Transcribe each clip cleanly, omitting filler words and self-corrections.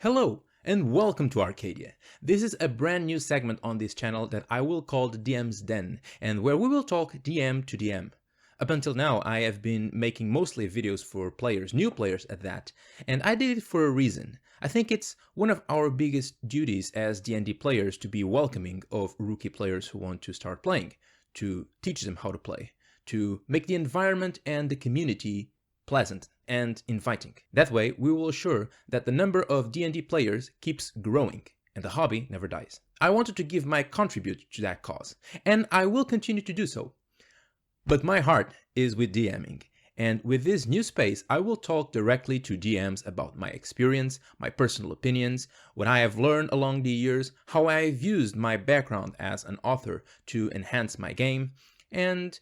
Hello and welcome to Arcadia. This is a brand new segment on this channel that I will call the DM's Den, and where we will talk DM to DM. Up until now, I have been making mostly videos for players, new players at that, and I did it for a reason. I think it's one of our biggest duties as D&D players to be welcoming of rookie players who want to start playing, to teach them how to play, to make the environment and the community pleasant and inviting. That way, we will assure that the number of D&D players keeps growing and the hobby never dies. I wanted to give my contribute to that cause, and I will continue to do so. But my heart is with DMing, and with this new space, I will talk directly to DMs about my experience, my personal opinions, what I have learned along the years, how I have used my background as an author to enhance my game, and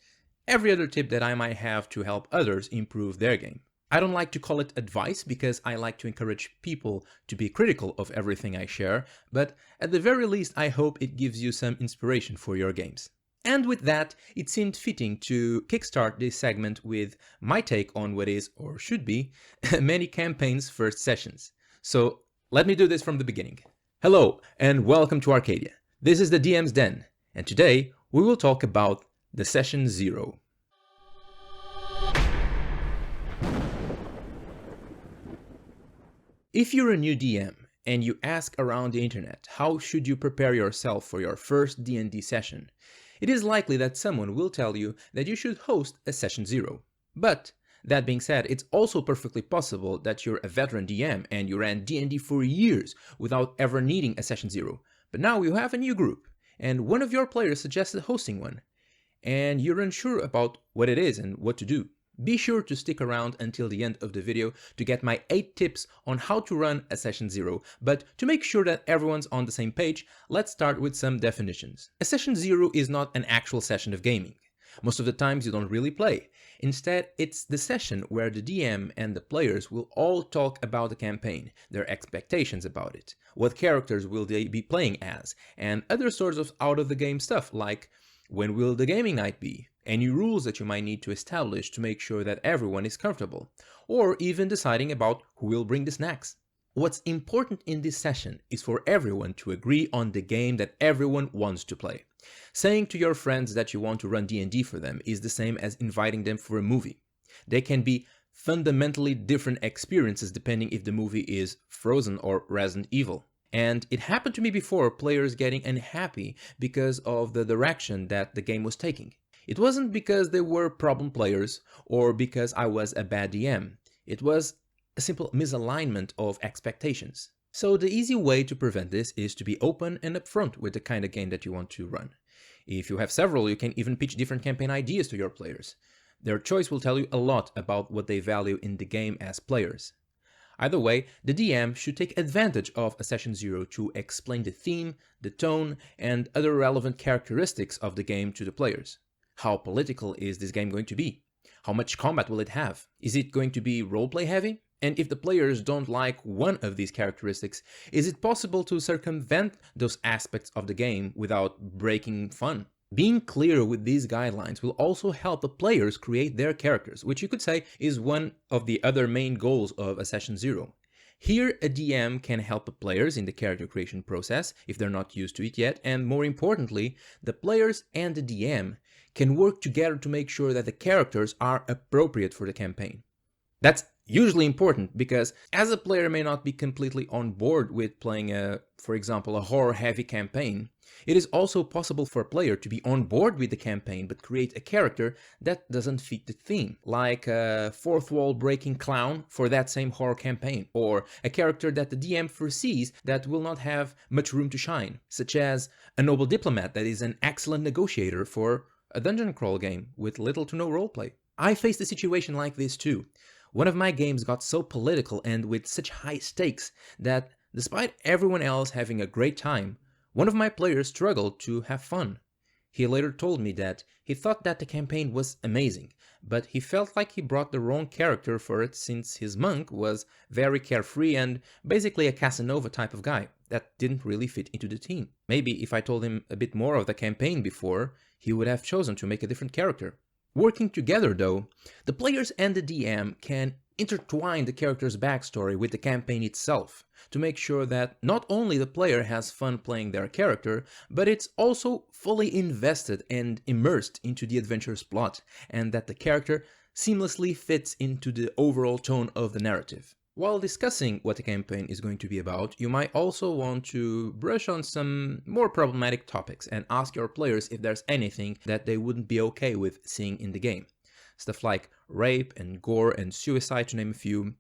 every other tip that I might have to help others improve their game. I don't like to call it advice because I like to encourage people to be critical of everything I share, but at the very least I hope it gives you some inspiration for your games. And with that, it seemed fitting to kickstart this segment with my take on what is, or should be, many campaigns' first sessions. So let me do this from the beginning. Hello and welcome to Arcadia. This is the DM's Den, and today we will talk about the Session 0. If you're a new DM and you ask around the internet how should you prepare yourself for your first D&D session, it is likely that someone will tell you that you should host a Session 0. But that being said, it's also perfectly possible that you're a veteran DM and you ran D&D for years without ever needing a Session 0. But now you have a new group and one of your players suggested hosting one, and you're unsure about what it is and what to do. Be sure to stick around until the end of the video to get my 8 tips on how to run a Session 0, but to make sure that everyone's on the same page, let's start with some definitions. A Session 0 is not an actual session of gaming. Most of the times you don't really play. Instead, it's the session where the DM and the players will all talk about the campaign, their expectations about it, what characters will they be playing as, and other sorts of out-of-the-game stuff like when will the gaming night be? Any rules that you might need to establish to make sure that everyone is comfortable, or even deciding about who will bring the snacks. What's important in this session is for everyone to agree on the game that everyone wants to play. Saying to your friends that you want to run D&D for them is the same as inviting them for a movie. They can be fundamentally different experiences depending if the movie is Frozen or Resident Evil. And it happened to me before, players getting unhappy because of the direction that the game was taking. It wasn't because they were problem players or because I was a bad DM. It was a simple misalignment of expectations. So the easy way to prevent this is to be open and upfront with the kind of game that you want to run. If you have several, you can even pitch different campaign ideas to your players. Their choice will tell you a lot about what they value in the game as players. Either way, the DM should take advantage of a Session 0 to explain the theme, the tone, and other relevant characteristics of the game to the players. How political is this game going to be? How much combat will it have? Is it going to be roleplay heavy? And if the players don't like one of these characteristics, is it possible to circumvent those aspects of the game without breaking fun? Being clear with these guidelines will also help the players create their characters, which you could say is one of the other main goals of a Session 0. Here, a DM can help the players in the character creation process if they're not used to it yet, and more importantly, the players and the DM can work together to make sure that the characters are appropriate for the campaign. That's usually important because as a player may not be completely on board with playing for example, a horror-heavy campaign, it is also possible for a player to be on board with the campaign but create a character that doesn't fit the theme, like a fourth wall breaking clown for that same horror campaign, or a character that the DM foresees that will not have much room to shine, such as a noble diplomat that is an excellent negotiator for a dungeon crawl game with little to no roleplay. I faced a situation like this too. One of my games got so political and with such high stakes that, despite everyone else having a great time, one of my players struggled to have fun. He later told me that he thought that the campaign was amazing, but he felt like he brought the wrong character for it since his monk was very carefree and basically a Casanova type of guy that didn't really fit into the team. Maybe if I told him a bit more of the campaign before, he would have chosen to make a different character. Working together though, the players and the DM can intertwine the character's backstory with the campaign itself to make sure that not only the player has fun playing their character, but it's also fully invested and immersed into the adventure's plot, and that the character seamlessly fits into the overall tone of the narrative. While discussing what the campaign is going to be about, you might also want to brush on some more problematic topics and ask your players if there's anything that they wouldn't be okay with seeing in the game. Stuff like rape and gore and suicide, to name a few.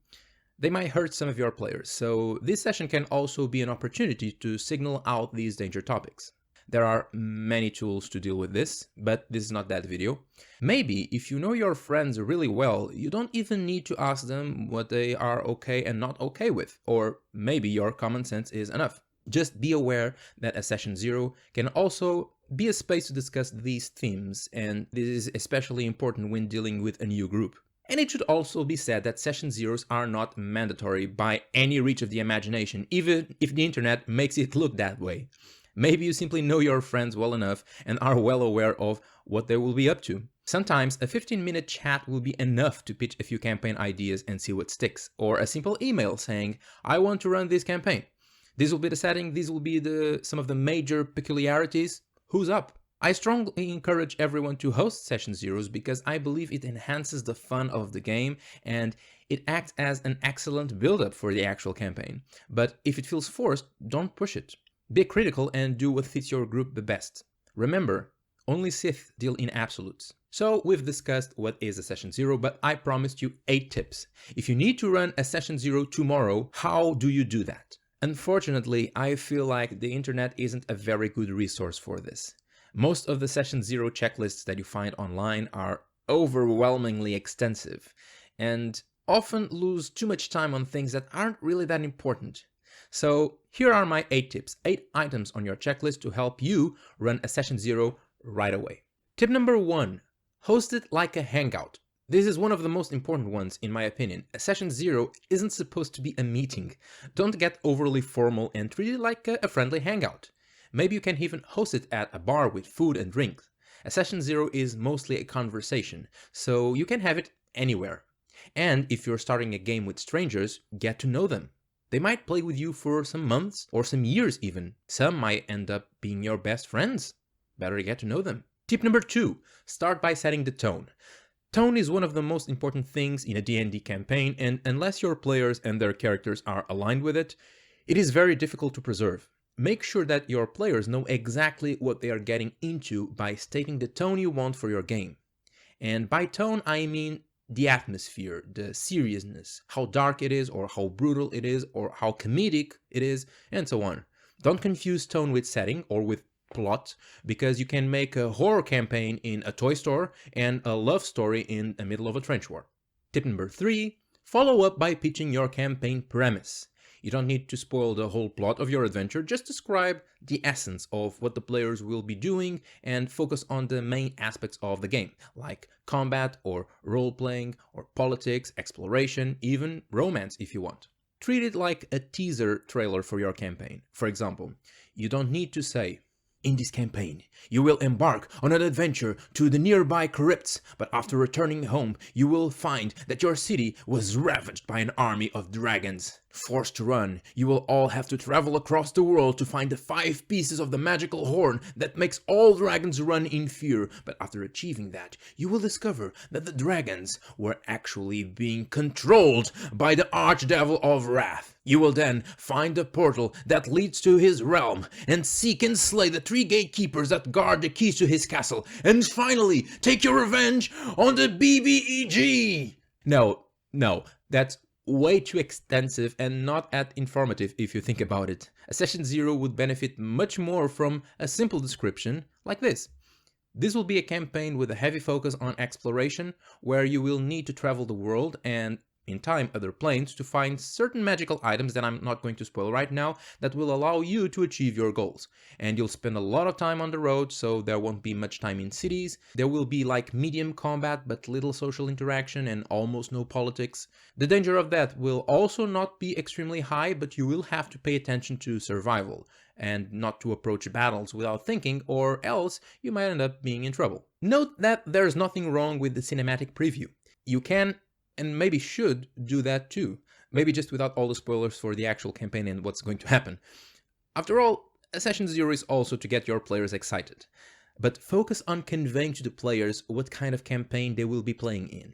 They might hurt some of your players, so this session can also be an opportunity to signal out these danger topics. There are many tools to deal with this, but this is not that video. Maybe if you know your friends really well, you don't even need to ask them what they are okay and not okay with, or maybe your common sense is enough. Just be aware that a session 0 can also be a space to discuss these themes, and this is especially important when dealing with a new group. And it should also be said that session 0s are not mandatory by any reach of the imagination, even if the internet makes it look that way. Maybe you simply know your friends well enough and are well aware of what they will be up to. Sometimes a 15-minute chat will be enough to pitch a few campaign ideas and see what sticks, or a simple email saying, I want to run this campaign. This will be the setting, these will be some of the major peculiarities. Who's up? I strongly encourage everyone to host session 0s because I believe it enhances the fun of the game and it acts as an excellent build-up for the actual campaign. But if it feels forced, don't push it. Be critical and do what fits your group the best. Remember, only Sith deal in absolutes. So we've discussed what is a session 0, but I promised you 8 tips. If you need to run a session 0 tomorrow, how do you do that? Unfortunately, I feel like the internet isn't a very good resource for this. Most of the session 0 checklists that you find online are overwhelmingly extensive and often lose too much time on things that aren't really that important. So here are my 8 tips, 8 items on your checklist to help you run a session 0 right away. Tip number 1, host it like a hangout. This is one of the most important ones in my opinion. A session 0 isn't supposed to be a meeting. Don't get overly formal and treat it like a friendly hangout. Maybe you can even host it at a bar with food and drinks. A session 0 is mostly a conversation, so you can have it anywhere. And if you're starting a game with strangers, get to know them. They might play with you for some months or some years even. Some might end up being your best friends. Better get to know them. Tip number 2, start by setting the tone. Tone is one of the most important things in a D&D campaign, and unless your players and their characters are aligned with it, it is very difficult to preserve. Make sure that your players know exactly what they are getting into by stating the tone you want for your game. And by tone, I mean the atmosphere, the seriousness, how dark it is, or how brutal it is, or how comedic it is, and so on. Don't confuse tone with setting or with plot, because you can make a horror campaign in a toy store and a love story in the middle of a trench war. Tip number 3, follow up by pitching your campaign premise. You don't need to spoil the whole plot of your adventure, just describe the essence of what the players will be doing and focus on the main aspects of the game, like combat or role-playing or politics, exploration, even romance if you want. Treat it like a teaser trailer for your campaign. For example, you don't need to say, in this campaign, you will embark on an adventure to the nearby crypts, but after returning home, you will find that your city was ravaged by an army of dragons. Forced to run, you will all have to travel across the world to find the 5 pieces of the magical horn that makes all dragons run in fear, but after achieving that, you will discover that the dragons were actually being controlled by the Archdevil of Wrath. You will then find the portal that leads to his realm and seek and slay the 3 gatekeepers that guard the keys to his castle, and finally take your revenge on the BBEG! No, that's way too extensive and not that informative if you think about it. A session 0 would benefit much more from a simple description like this. This will be a campaign with a heavy focus on exploration, where you will need to travel the world and in time other planes to find certain magical items that I'm not going to spoil right now that will allow you to achieve your goals. And you'll spend a lot of time on the road, so there won't be much time in cities. There will be like medium combat but little social interaction and almost no politics. The danger of that will also not be extremely high, but you will have to pay attention to survival and not to approach battles without thinking, or else you might end up being in trouble. Note that there's nothing wrong with the cinematic preview. You can and maybe should do that too, maybe just without all the spoilers for the actual campaign and what's going to happen. After all, Session Zero is also to get your players excited, but focus on conveying to the players what kind of campaign they will be playing in.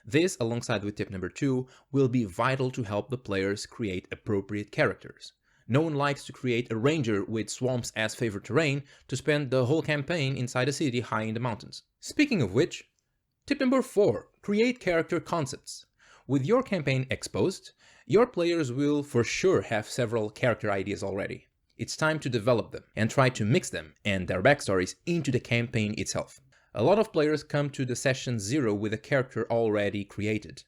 This, alongside with tip number 2, will be vital to help the players create appropriate characters. No one likes to create a ranger with swamps as favorite terrain to spend the whole campaign inside a city high in the mountains. Speaking of which, tip number 4, create character concepts. With your campaign exposed, your players will for sure have several character ideas already. It's time to develop them and try to mix them and their backstories into the campaign itself. A lot of players come to the session 0 with a character already created.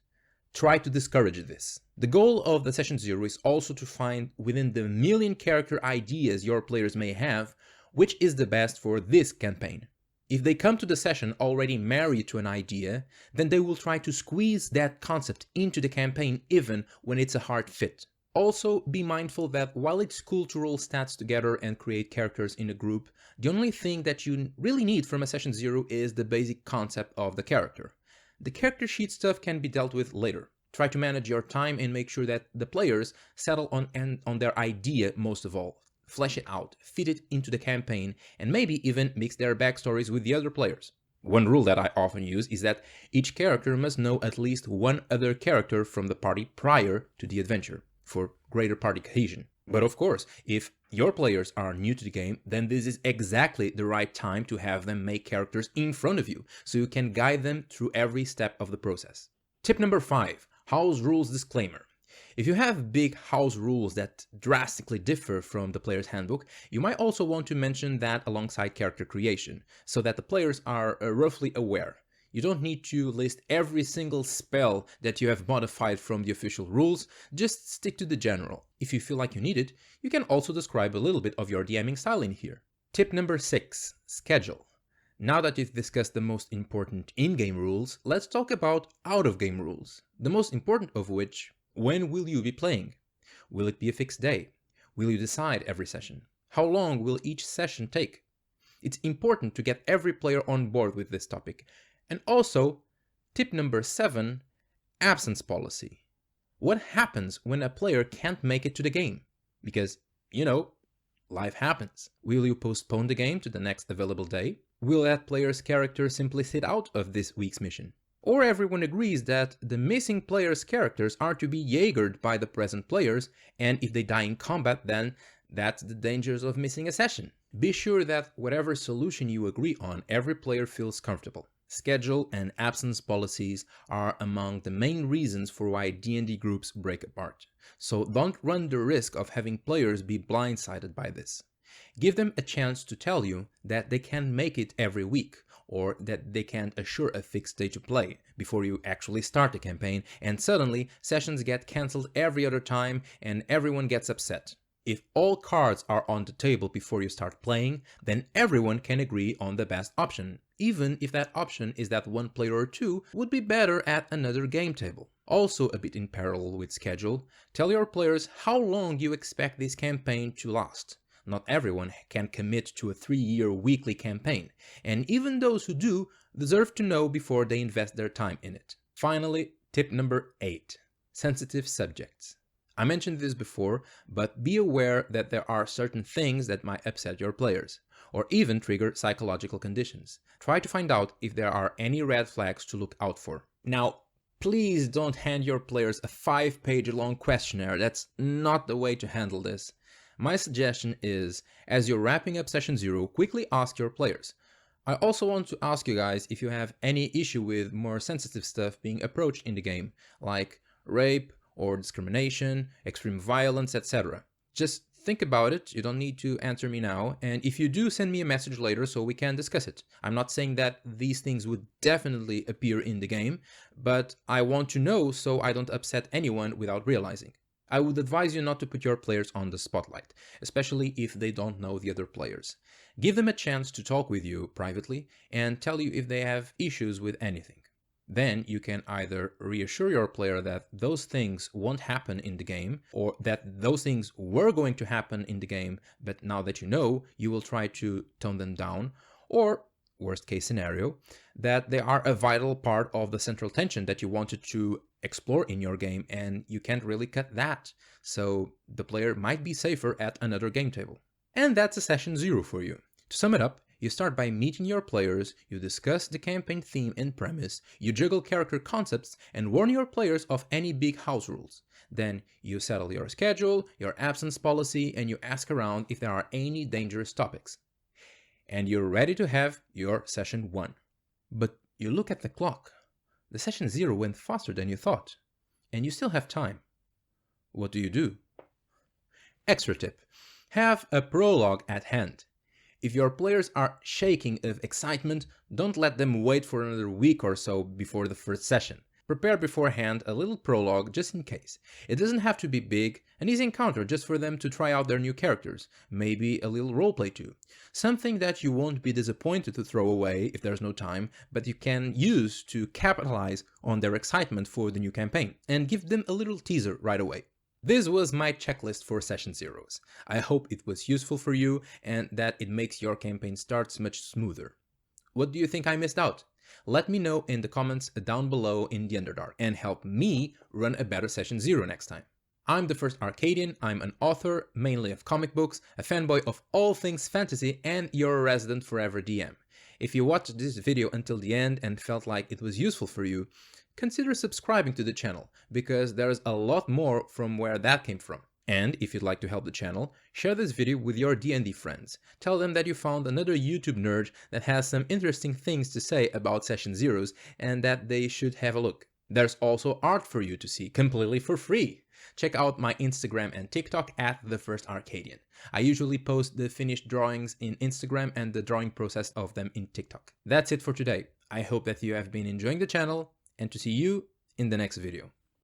Try to discourage this. The goal of the session 0 is also to find within the million character ideas your players may have, which is the best for this campaign. If they come to the session already married to an idea, then they will try to squeeze that concept into the campaign even when it's a hard fit. Also, be mindful that while it's cool to roll stats together and create characters in a group, the only thing that you really need from a session 0 is the basic concept of the character. The character sheet stuff can be dealt with later. Try to manage your time and make sure that the players settle on their idea most of all. Flesh it out, fit it into the campaign, and maybe even mix their backstories with the other players. One rule that I often use is that each character must know at least one other character from the party prior to the adventure, for greater party cohesion. But of course, if your players are new to the game, then this is exactly the right time to have them make characters in front of you, so you can guide them through every step of the process. Tip number 5, house rules disclaimer. If you have big house rules that drastically differ from the player's handbook, you might also want to mention that alongside character creation, so that the players are roughly aware. You don't need to list every single spell that you have modified from the official rules, just stick to the general. If you feel like you need it, you can also describe a little bit of your DMing style in here. Tip number 6, schedule. Now that you've discussed the most important in-game rules, let's talk about out-of-game rules. The most important of which, when will you be playing? Will it be a fixed day? Will you decide every session? How long will each session take? It's important to get every player on board with this topic. And also, tip number 7, absence policy. What happens when a player can't make it to the game? Because, life happens. Will you postpone the game to the next available day? Will that player's character simply sit out of this week's mission? Or everyone agrees that the missing player's characters are to be Jaegered by the present players, and if they die in combat, then that's the dangers of missing a session. Be sure that whatever solution you agree on, every player feels comfortable. Schedule and absence policies are among the main reasons for why D&D groups break apart. So don't run the risk of having players be blindsided by this. Give them a chance to tell you that they can make it every week, or that they can't assure a fixed day to play before you actually start the campaign, and suddenly sessions get cancelled every other time and everyone gets upset. If all cards are on the table before you start playing, then everyone can agree on the best option, even if that option is that one player or two would be better at another game table. Also, a bit in parallel with schedule, tell your players how long you expect this campaign to last. Not everyone can commit to a 3-year weekly campaign, and even those who do deserve to know before they invest their time in it. Finally, tip number 8, sensitive subjects. I mentioned this before, but be aware that there are certain things that might upset your players, or even trigger psychological conditions. Try to find out if there are any red flags to look out for. Now, please don't hand your players a 5-page long questionnaire. That's not the way to handle this. My suggestion is, as you're wrapping up session 0, quickly ask your players. I also want to ask you guys if you have any issue with more sensitive stuff being approached in the game, like rape or discrimination, extreme violence, etc. Just think about it. You don't need to answer me now. And if you do, send me a message later so we can discuss it. I'm not saying that these things would definitely appear in the game, but I want to know so I don't upset anyone without realizing. I would advise you not to put your players on the spotlight, especially if they don't know the other players. Give them a chance to talk with you privately and tell you if they have issues with anything. Then you can either reassure your player that those things won't happen in the game, or that those things were going to happen in the game, but now that you know, you will try to tone them down, or, worst case scenario, that they are a vital part of the central tension that you wanted to explore in your game and you can't really cut that, so the player might be safer at another game table. And that's a session 0 for you. To sum it up, you start by meeting your players, you discuss the campaign theme and premise, you juggle character concepts and warn your players of any big house rules. Then you settle your schedule, your absence policy, and you ask around if there are any dangerous topics. And you're ready to have your session 1. But you look at the clock. The session 0 went faster than you thought, and you still have time. What do? Extra tip: have a prologue at hand. If your players are shaking of excitement, don't let them wait for another week or so before the first session. Prepare beforehand a little prologue just in case. It doesn't have to be big, an easy encounter just for them to try out their new characters, maybe a little roleplay too. Something that you won't be disappointed to throw away if there's no time, but you can use to capitalize on their excitement for the new campaign, and give them a little teaser right away. This was my checklist for session 0s. I hope it was useful for you and that it makes your campaign starts much smoother. What do you think I missed out? Let me know in the comments down below in the Underdark and help me run a better session 0 next time. I'm the first Arcadian, I'm an author, mainly of comic books, a fanboy of all things fantasy, and your resident forever DM. If you watched this video until the end and felt like it was useful for you, consider subscribing to the channel, because there's a lot more from where that came from. And if you'd like to help the channel, share this video with your D&D friends. Tell them that you found another YouTube nerd that has some interesting things to say about session 0s and that they should have a look. There's also art for you to see completely for free. Check out my Instagram and TikTok at The First Arcadian. I usually post the finished drawings in Instagram and the drawing process of them in TikTok. That's it for today. I hope that you have been enjoying the channel, and to see you in the next video.